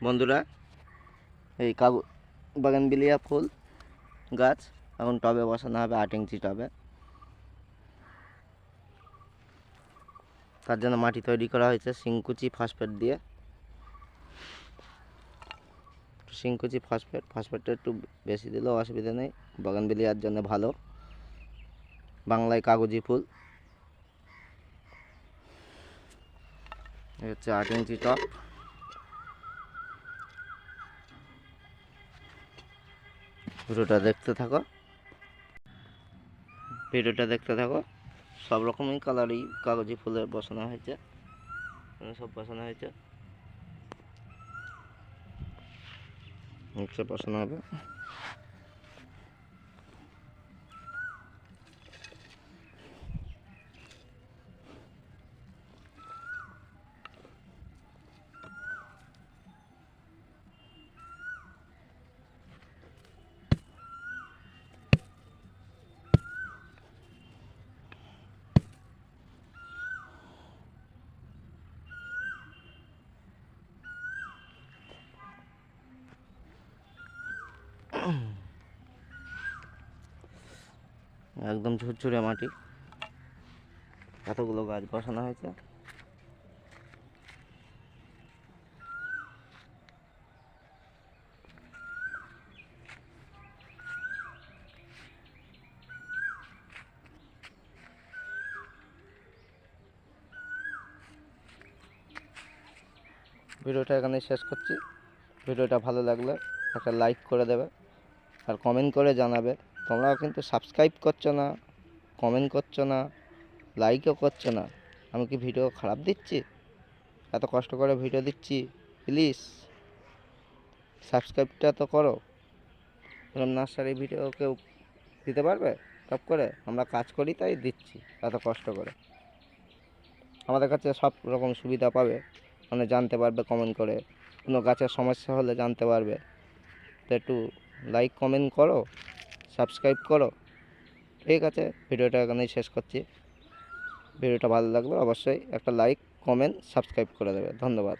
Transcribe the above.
বন্ধুরা, এই বাগানবিলিয়া ফুল গাছ এখন টবে বসানো হবে, 8 ইঞ্চি টবে। তার জন্য মাটি তৈরি করা হয়েছে সিংকুচি ফসফেট দিয়ে। সিংকুচি ফসফেটটা একটু বেশি দিলেও অসুবিধা নেই, বাগানবিলিয়ার জন্য ভালো। বাংলায় কাগজি ফুল। এই হচ্ছে 8 ইঞ্চি টব। ভিডিওটা দেখতে থাকো। সব রকমই কালারই কাগজি ফুলের বসানো হয়েছে, সব বসানো হয়েছে, বসানো হবে। একদম ঝুরঝুরে মাটি, এতগুলো গাছ বসানো হয়েছে। ভিডিওটা এখানে শেষ করছি। ভিডিওটা ভালো লাগলে একটা লাইক করে দেবে আর কমেন্ট করে জানাবে। তোমরা কিন্তু সাবস্ক্রাইব করছো না, কমেন্ট করছো না, লাইকও করছো না। আমি কি ভিডিও খারাপ দিচ্ছি? এত কষ্ট করে ভিডিও দিচ্ছি, প্লিজ সাবস্ক্রাইবটা তো করো। এরকম নার্সারি ভিডিও কেউ দিতে পারবে টপ করে? আমরা কাজ করি তাই দিচ্ছি এত কষ্ট করে। আমাদের কাছে সব রকম সুবিধা পাবে, মানে জানতে পারবে কমেন্ট করে। কোনো গাছের সমস্যা হলে জানতে পারবে। তো একটু লাইক কমেন্ট করো, সাবস্ক্রাইব করো। ঠিক আছে, ভিডিওটা এখানেই শেষ করছি। ভিডিওটা ভালো লাগলে অবশ্যই একটা লাইক কমেন্ট সাবস্ক্রাইব করে দেবে। ধন্যবাদ।